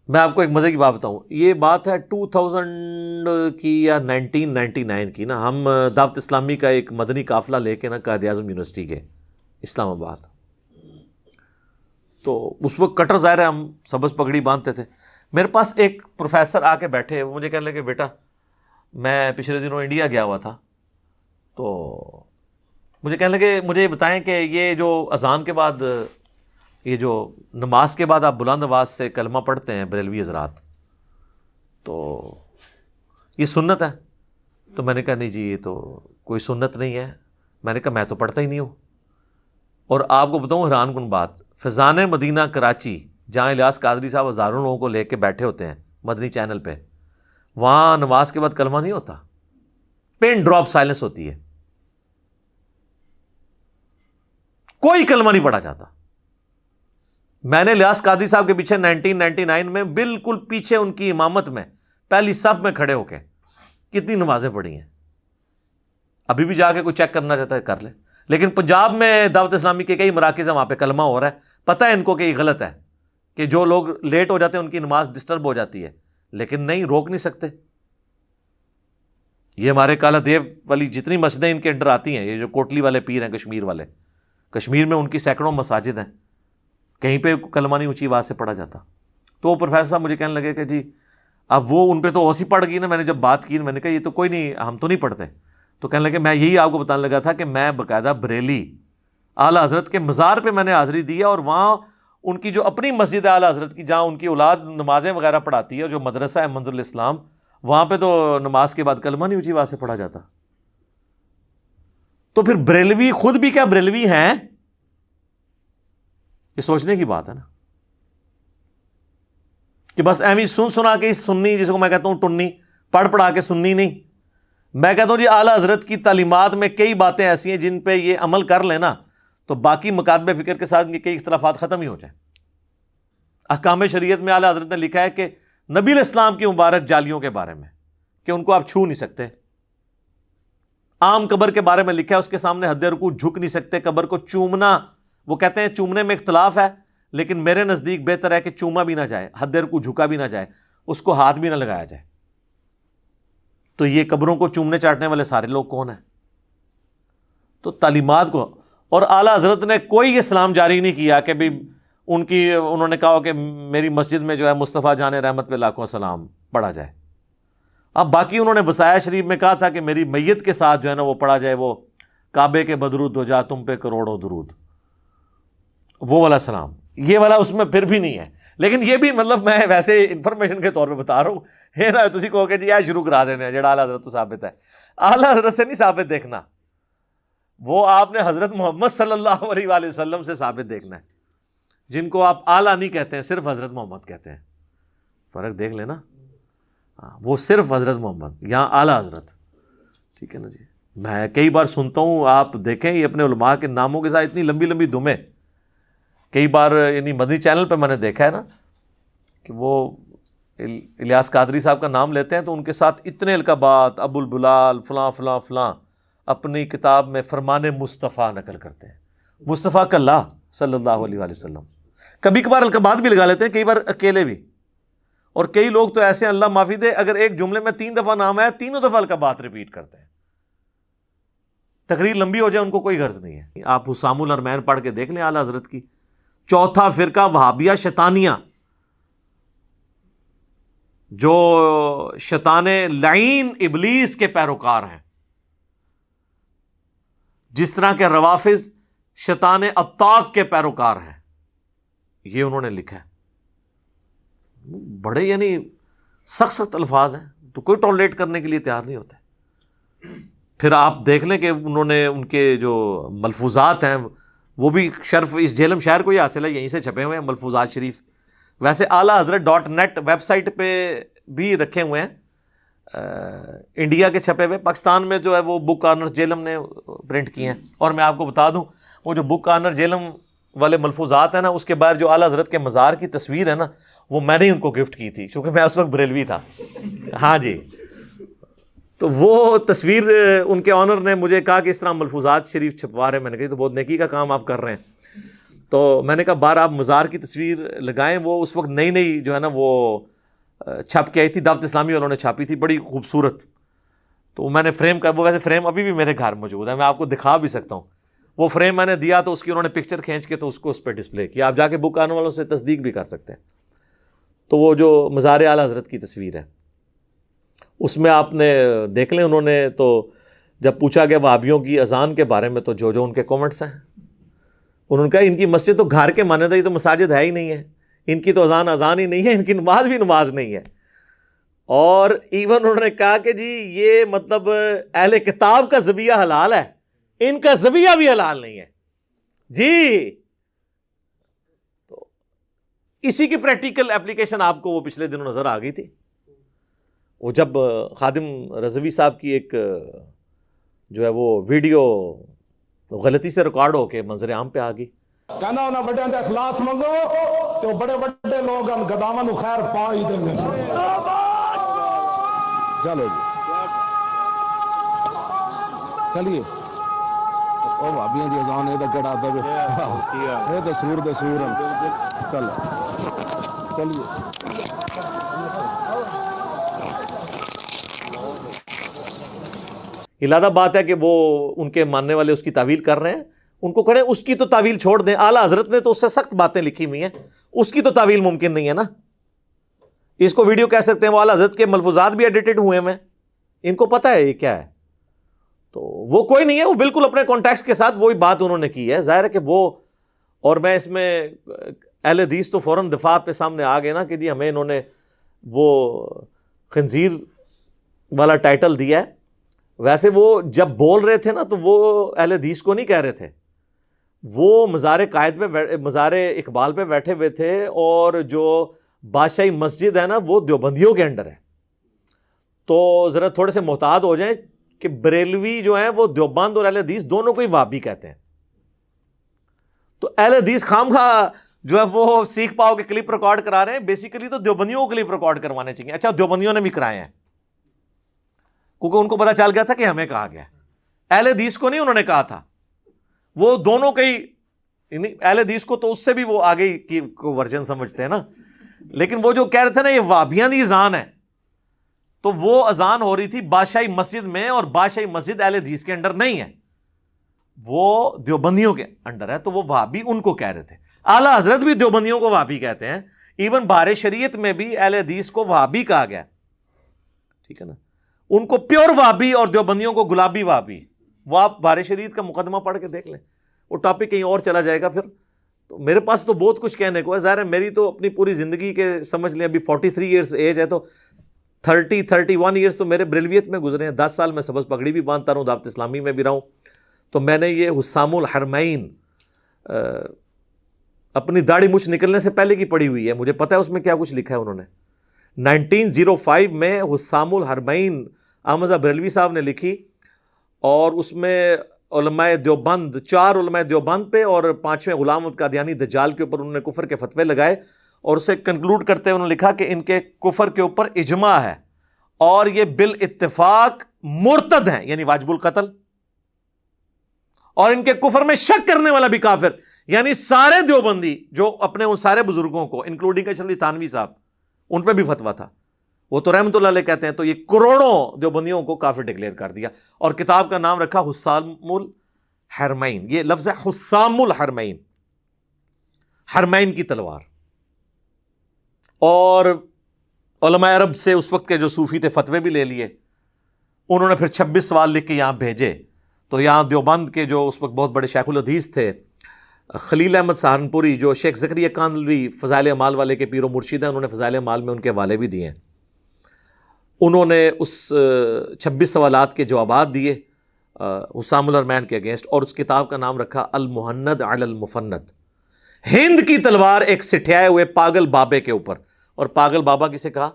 میں آپ کو ایک مزے کی بات بتاؤں، یہ بات ہے 2000 کی یا 1999 کی نا، ہم دعوت اسلامی کا ایک مدنی قافلہ لے کے نا قائد اعظم یونیورسٹی کے اسلام آباد، تو اس وقت کٹر ظاہر ہے ہم سبز پگڑی باندھتے تھے. میرے پاس ایک پروفیسر آ کے بیٹھے، وہ مجھے کہنے لگے بیٹا میں پچھلے دنوں انڈیا گیا ہوا تھا، تو مجھے کہنے لگے مجھے بتائیں کہ یہ جو اذان کے بعد، یہ جو نماز کے بعد آپ بلند آواز سے کلمہ پڑھتے ہیں بریلوی حضرات، تو یہ سنت ہے؟ تو میں نے کہا نہیں جی یہ تو کوئی سنت نہیں ہے. میں نے کہا میں تو پڑھتا ہی نہیں ہوں. اور آپ کو بتاؤں حیران کن بات، فیضان مدینہ کراچی جہاں الیاس قادری صاحب ہزاروں لوگوں کو لے کے بیٹھے ہوتے ہیں مدنی چینل پہ، وہاں نماز کے بعد کلمہ نہیں ہوتا، پن ڈراپ سائلنس ہوتی ہے، کوئی کلمہ نہیں پڑھا جاتا. میں نے الیاس قادری صاحب کے پیچھے 1999 میں بالکل پیچھے ان کی امامت میں پہلی صف میں کھڑے ہو کے کتنی نمازیں پڑھی ہیں. ابھی بھی جا کے کوئی چیک کرنا چاہتا ہے کر لے. لیکن پنجاب میں دعوت اسلامی کے کئی مراکز ہیں، وہاں پہ کلمہ ہو رہا ہے، پتہ ہے ان کو کہ یہ غلط ہے، کہ جو لوگ لیٹ ہو جاتے ہیں ان کی نماز ڈسٹرب ہو جاتی ہے، لیکن نہیں، روک نہیں سکتے. یہ ہمارے کالا دیو والی جتنی مسجدیں ان کے انڈر آتی ہیں، یہ جو کوٹلی والے پیر ہیں کشمیر والے، کشمیر میں ان کی سینکڑوں مساجد ہیں، کہیں پہ کلمہ نہیں اونچی آواز سے پڑھا جاتا. تو وہ پروفیسر صاحب مجھے کہنے لگے کہ جی اب وہ ان پہ تو اوسی پڑ گئی نا. میں نے جب بات کی میں نے کہا یہ تو کوئی نہیں، ہم تو نہیں پڑھتے. تو کہنے لگے میں یہی آپ کو بتانے لگا تھا کہ میں باقاعدہ بریلی اعلیٰ حضرت کے مزار پہ میں نے حاضری دی ہے، اور وہاں ان کی جو اپنی مسجد ہے اعلیٰ حضرت کی، جہاں ان کی اولاد نمازیں وغیرہ پڑھاتی ہے، جو مدرسہ ہے منظر الاسلام، وہاں پہ تو نماز کے بعد کلمہ نہیں اونچی آواز سے پڑھا جاتا. تو پھر بریلوی خود بھی کیا بریلوی ہیں؟ یہ سوچنے کی بات ہے نا، کہ بس ایویں سن سنا کے سننی، جس کو میں کہتا ہوں ٹنی، پڑھ پڑھا کے سننی نہیں. میں کہتا ہوں جی اعلیٰ حضرت کی تعلیمات میں کئی باتیں ایسی ہیں جن پہ یہ عمل کر لینا تو باقی مکاتب فکر کے ساتھ یہ کئی اختلافات ختم ہی ہو جائیں. احکام شریعت میں اعلیٰ حضرت نے لکھا ہے کہ نبی علیہ السلام کی مبارک جالیوں کے بارے میں کہ ان کو آپ چھو نہیں سکتے. عام قبر کے بارے میں لکھا ہے اس کے سامنے حد رکوع جھک نہیں سکتے. قبر کو چومنا، وہ کہتے ہیں چومنے میں اختلاف ہے، لیکن میرے نزدیک بہتر ہے کہ چوما بھی نہ جائے، حد رکوع جھکا بھی نہ جائے، اس کو ہاتھ بھی نہ لگایا جائے. تو یہ قبروں کو چومنے چاٹنے والے سارے لوگ کون ہیں؟ تو تعلیمات کو، اور اعلیٰ حضرت نے کوئی اسلام جاری نہیں کیا کہ بھی انہوں نے کہا کہ میری مسجد میں جو ہے مصطفیٰ جان رحمت پہ لاکھوں سلام پڑھا جائے. اب باقی انہوں نے وصایا شریف میں کہا تھا کہ میری میت کے ساتھ جو ہے نا وہ پڑھا جائے، وہ کعبے کے بدرود ہو جا تم پہ کروڑوں درود، وہ والا سلام. یہ والا اس میں پھر بھی نہیں ہے. لیکن یہ بھی مطلب میں ویسے انفارمیشن کے طور پہ بتا رہا ہوں، ہے نا. تسی کہو کہ جی یہ شروع کرا دینے جڑا اعلیٰ حضرت تو ثابت ہے. اعلیٰ حضرت سے نہیں ثابت دیکھنا، وہ آپ نے حضرت محمد صلی اللہ علیہ وآلہ وسلم سے ثابت دیکھنا ہے، جن کو آپ اعلیٰ نہیں کہتے ہیں، صرف حضرت محمد کہتے ہیں. فرق دیکھ لینا، وہ صرف حضرت محمد، یہاں اعلیٰ حضرت. ٹھیک ہے نا جی. میں کئی بار سنتا ہوں، آپ دیکھیں یہ اپنے علماء کے ناموں کے ساتھ اتنی لمبی لمبی دمیں کئی بار، یعنی مدنی چینل پہ میں نے دیکھا ہے نا کہ وہ الیاس قادری صاحب کا نام لیتے ہیں تو ان کے ساتھ اتنے القابات، ابو البلال فلاں فلاں فلاں، اپنی کتاب میں فرمان مصطفیٰ نقل کرتے ہیں، مصطفیٰ کلّہ صلی اللہ علیہ وآلہ وسلم. کبھی کبھار القابات بھی لگا لیتے ہیں، کئی بار اکیلے بھی. اور کئی لوگ تو ایسے ہیں اللہ معافی دے، اگر ایک جملے میں 3 دفعہ نام ہے 3 دفعہ القابات ریپیٹ کرتے ہیں. تقریر لمبی ہو جائے ان کو کوئی غرض نہیں ہے. آپ حسام الارمین پڑھ کے دیکھ لیں اعلیٰ حضرت کی. چوتھا فرقہ وہابیہ شیطانیہ، جو شیطان لعین ابلیس کے پیروکار ہیں، جس طرح کے روافض شیطان عطاق کے پیروکار ہیں، یہ انہوں نے لکھا ہے. بڑے یعنی سخت سخت الفاظ ہیں، تو کوئی ٹالریٹ کرنے کے لیے تیار نہیں ہوتے. پھر آپ دیکھ لیں کہ انہوں نے ان کے جو ملفوظات ہیں وہ بھی شرف اس جہلم شہر کو ہی حاصل ہے، یہیں سے چھپے ہوئے ہیں ملفوظات شریف. ویسے اعلیٰ حضرت .net ویب سائٹ پہ بھی رکھے ہوئے ہیں، انڈیا کے چھپے ہوئے. پاکستان میں جو ہے وہ بک کارنر جہلم نے پرنٹ کیے ہیں. اور میں آپ کو بتا دوں وہ جو بک کارنر جہلم والے ملفوظات ہیں نا، اس کے بعد جو اعلیٰ حضرت کے مزار کی تصویر ہے نا، وہ میں نے ان کو گفٹ کی تھی کیونکہ میں اس وقت بریلوی تھا. ہاں جی. تو وہ تصویر ان کے آنر نے مجھے کہا کہ اس طرح ملفوظات شریف چھپوا رہے ہیں. میں نے کہا تو بہت نیکی کا کام آپ کر رہے ہیں. تو میں نے کہا بار آپ مزار کی تصویر لگائیں، وہ اس وقت نئی نئی جو ہے نا وہ چھپ کے آئی تھی، دعوت اسلامی والوں نے چھاپی تھی، بڑی خوبصورت. تو میں نے فریم کا، وہ ویسے فریم ابھی بھی میرے گھر موجود ہے، میں آپ کو دکھا بھی سکتا ہوں. وہ فریم میں نے دیا تو اس کی انہوں نے پکچر کھینچ کے تو اس کو اس پہ ڈسپلے کیا، آپ جا کے بک آنے والوں سے تصدیق بھی کر سکتے ہیں. تو وہ جو مزار اعلی حضرت کی تصویر ہے اس میں آپ نے دیکھ لیں، انہوں نے تو جب پوچھا گیا وہابیوں کی اذان کے بارے میں تو جو ان کے کومنٹس ہیں، انہوں نے کہا ان کی مسجد تو گھر کے مانند ہے، یہ تو مساجد ہے ہی نہیں ہے، ان کی تو اذان ہی نہیں ہے، ان کی نماز بھی نماز نہیں ہے. اور ایون انہوں نے کہا کہ جی یہ مطلب اہل کتاب کا ذبیحہ حلال ہے، ان کا ذبیحہ بھی حلال نہیں ہے جی. تو اسی کی پریکٹیکل اپلیکیشن آپ کو وہ پچھلے دنوں نظر آ گئی تھی، وہ جب خادم رضوی صاحب کی ایک جو ہے وہ ویڈیو غلطی سے ریکارڈ ہو کے منظر عام پہ آ گئی. کہنا انہاں بڑے دے اخلاص منگو تو بڑے بڑے لوگ ان گداواں نو خیر پا ہی دیں گے. چلو جی چلیے او بھابیاں دی اذان اے تے کڑا دے اے تے سور چل چلیے. علادہ بات ہے کہ وہ ان کے ماننے والے اس کی تعویل کر رہے ہیں، ان کو کہے اس کی تو تعویل چھوڑ دیں، اعلیٰ حضرت نے تو اس سے سخت باتیں لکھی ہوئی ہیں، اس کی تو تعویل ممکن نہیں ہے نا. اس کو ویڈیو کہہ سکتے ہیں، وہ اعلیٰ حضرت کے ملفوظات بھی ایڈیٹڈ ہوئے ہیں، ان کو پتہ ہے یہ کیا ہے. تو وہ کوئی نہیں ہے، وہ بالکل اپنے کانٹیکسٹ کے ساتھ وہی بات انہوں نے کی ہے. ظاہر ہے کہ وہ، اور میں اس میں اہل حدیث تو فوراً دفاع پہ سامنے آ گئے نا کہ جی ہمیں انہوں نے وہ خنزیر والا ٹائٹل دیا ہے. ویسے وہ جب بول رہے تھے نا تو وہ اہل حدیث کو نہیں کہہ رہے تھے، وہ مزار قائد پہ، مزار اقبال پہ بیٹھے ہوئے تھے، اور جو بادشاہی مسجد ہے نا وہ دیوبندیوں کے انڈر ہے. تو ذرا تھوڑے سے محتاط ہو جائیں کہ بریلوی جو ہیں وہ دیوبند اور اہل حدیث دونوں کو ہی وہابی کہتے ہیں. تو اہل حدیث خواہ جو ہے وہ سیکھ پاؤ کے کلپ ریکارڈ کرا رہے ہیں، بیسیکلی تو دیوبندیوں کو کلپ ریکارڈ کروانے چاہیے. اچھا دیوبندیوں نے بھی کرائے ہیں کیونکہ ان کو پتا چل گیا تھا کہ ہمیں کہا گیا، اہل حدیث کو نہیں انہوں نے کہا تھا. وہ دونوں کا ہی، اہل حدیث کو تو اس سے بھی وہ آگے کی ورژن سمجھتے ہیں نا، لیکن وہ جو کہہ رہے تھے نا یہ وہابیاں دی اذان ہے، تو وہ اذان ہو رہی تھی بادشاہی مسجد میں، اور بادشاہی مسجد اہل حدیث کے انڈر نہیں ہے، وہ دیوبندیوں کے انڈر ہے. تو وہ وہابی ان کو کہہ رہے تھے. اعلیٰ حضرت بھی دیوبندیوں کو وہابی کہتے ہیں، ایون بہار شریعت میں بھی اہل حدیث کو وہابی کہا گیا، ٹھیک ہے نا. ان کو پیور وہابی اور دیوبندیوں کو گلابی وہابی. وہ آپ بہار شریعت کا مقدمہ پڑھ کے دیکھ لیں، وہ ٹاپک کہیں اور چلا جائے گا پھر. تو میرے پاس تو بہت کچھ کہنے کو ہے، ظاہر ہے میری تو اپنی پوری زندگی کے سمجھ لیں ابھی 43 ایئرس ایج ہے، تو 31 ایئرس تو میرے بریلویت میں گزرے ہیں. 10 سال میں سبز پگڑی بھی باندھتا رہوں، دعوت اسلامی میں بھی رہا ہوں. تو میں نے یہ حسام الحرمین اپنی داڑھی مچھ نکلنے سے پہلے کی پڑھی ہوئی ہے، مجھے پتہ ہے اس میں کیا کچھ لکھا ہے. انہوں نے 1905 میں حسام الحرمین احمد رضا بریلوی صاحب نے لکھی، اور اس میں علماء دیوبند، 4 علماء دیوبند پہ اور 5ویں غلام احمد قادیانی دجال کے اوپر انہوں نے کفر کے فتوے لگائے، اور اسے کنکلوڈ کرتے ہوئے انہوں نے لکھا کہ ان کے کفر کے اوپر اجماع ہے، اور یہ بالاتفاق مرتد ہیں، یعنی واجب القتل، اور ان کے کفر میں شک کرنے والا بھی کافر. یعنی سارے دیوبندی جو اپنے ان سارے بزرگوں کو انکلوڈنگ اشرف علی تھانوی صاحب، ان پہ بھی فتویٰ تھا، وہ تو رحمۃ اللہ علیہ کہتے ہیں. تو یہ کروڑوں دیوبندیوں کو کافر ڈکلیئر کر دیا، اور کتاب کا نام رکھا حسام الحرمین. یہ لفظ ہے حسام الحرمین، حرمین کی تلوار. اور علماء عرب سے اس وقت کے جو صوفی تھے فتوے بھی لے لیے. انہوں نے پھر 26 سوال لکھ کے یہاں بھیجے. تو یہاں دیوبند کے جو اس وقت بہت بڑے شیخ الحدیث تھے، خلیل احمد سہارنپوری، جو شیخ زکریا کاندھلوی فضائل اعمال والے کے پیر و مرشد ہیں، انہوں نے فضائل اعمال میں ان کے حوالے بھی دیے ہیں. انہوں نے اس 26 سوالات کے جوابات دیے حسام الحرمین کے اگینسٹ، اور اس کتاب کا نام رکھا المہند علی المفند، ہند کی تلوار ایک سٹھیائے ہوئے پاگل بابے کے اوپر. اور پاگل بابا کسے کہا؟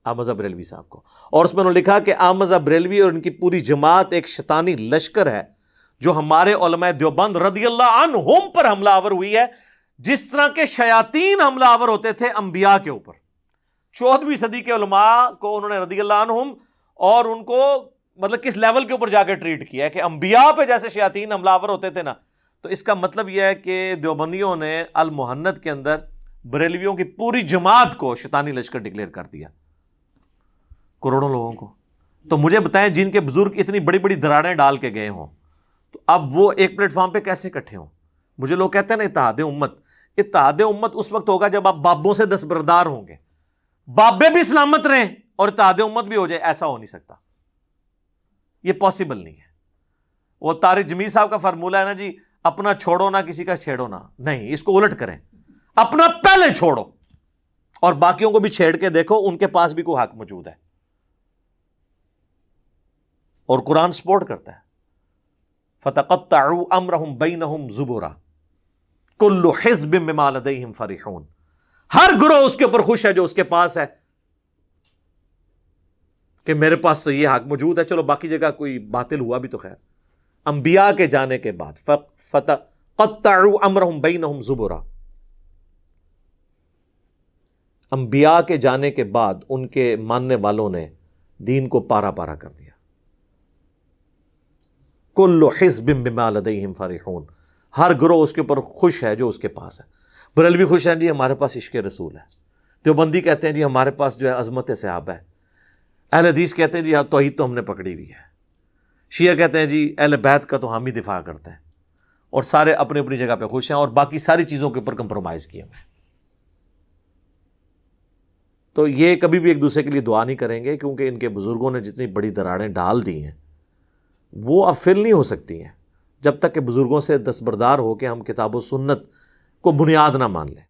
احمد رضا بریلوی صاحب کو. اور اس میں انہوں نے لکھا کہ احمد رضا بریلوی اور ان کی پوری جماعت ایک شیطانی لشکر ہے جو ہمارے علماء دیوبند رضی اللہ عنہم پر حملہ آور ہوئی ہے، جس طرح کے شیاطین حملہ آور ہوتے تھے انبیاء کے اوپر. 14ویں صدی کے علماء کو انہوں نے رضی اللہ عنہم، اور ان کو مطلب کس لیول کے اوپر جا کے ٹریٹ کیا ہے کہ انبیاء پہ جیسے شیاطین حملہ آور ہوتے تھے نا، تو اس کا مطلب یہ ہے کہ دیوبندیوں نے المحنت کے اندر بریلویوں کی پوری جماعت کو شیطانی لشکر ڈکلیئر کر دیا، کروڑوں لوگوں کو۔ تو مجھے بتائیں جن کے بزرگ اتنی بڑی بڑی دراڑیں ڈال کے گئے ہوں تو اب وہ ایک پلیٹ فارم پہ کیسے اکٹھے ہوں؟ مجھے لوگ کہتے ہیں نا اتحاد امت، اتحاد امت اس وقت ہوگا جب آپ بابوں سے دستبردار ہوں گے، بابے بھی سلامت رہیں اور اتحاد امت بھی ہو جائے، ایسا ہو نہیں سکتا، یہ پاسبل نہیں ہے۔ وہ طارق جمیل صاحب کا فارمولہ ہے نا جی، اپنا چھوڑو نہ کسی کا چھیڑو نہ، نہیں، اس کو الٹ کریں، اپنا پہلے چھوڑو اور باقیوں کو بھی چھیڑ کے دیکھو، ان کے پاس بھی کوئی حق موجود ہے، اور قرآن سپورٹ کرتا ہے۔ فَتَقَطَّعُوا أَمْرَهُمْ بَيْنَهُمْ زُبُرًا كُلُّ حِزْبٍ بِمَا لَدَيْهِمْ فَرِحُونَ، ہر گروہ اس کے اوپر خوش ہے جو اس کے پاس ہے، کہ میرے پاس تو یہ حق موجود ہے، چلو باقی جگہ کوئی باطل ہوا بھی تو خیر۔ انبیاء کے جانے کے بعد فَتَقَطَّعُوا أَمْرَهُمْ بَيْنَهُمْ زُبُرًا، انبیاء کے جانے کے بعد ان کے ماننے والوں نے دین کو پارا پارا کر دیا۔ کل حزب بما لدیہم فرحون، ہر گروہ اس کے اوپر خوش ہے جو اس کے پاس ہے۔ بریلوی خوش ہیں جی ہمارے پاس عشق رسول ہے، دیوبندی کہتے ہیں جی ہمارے پاس جو ہے عظمت صحابہ ہے، اہل حدیث کہتے ہیں جی توحید تو ہم نے پکڑی ہوئی ہے، شیعہ کہتے ہیں جی اہل بیت کا تو ہم ہی دفاع کرتے ہیں، اور سارے اپنی اپنی جگہ پہ خوش ہیں اور باقی ساری چیزوں کے اوپر کمپرومائز کیے ہوئے ہیں۔ تو یہ کبھی بھی ایک دوسرے کے لیے دعا نہیں کریں گے، کیونکہ ان کے بزرگوں نے جتنی بڑی دراڑیں ڈال دی ہیں وہ اب فل نہیں ہو سکتی ہیں جب تک کہ بزرگوں سے دستبردار ہو کے ہم کتاب و سنت کو بنیاد نہ مان لیں۔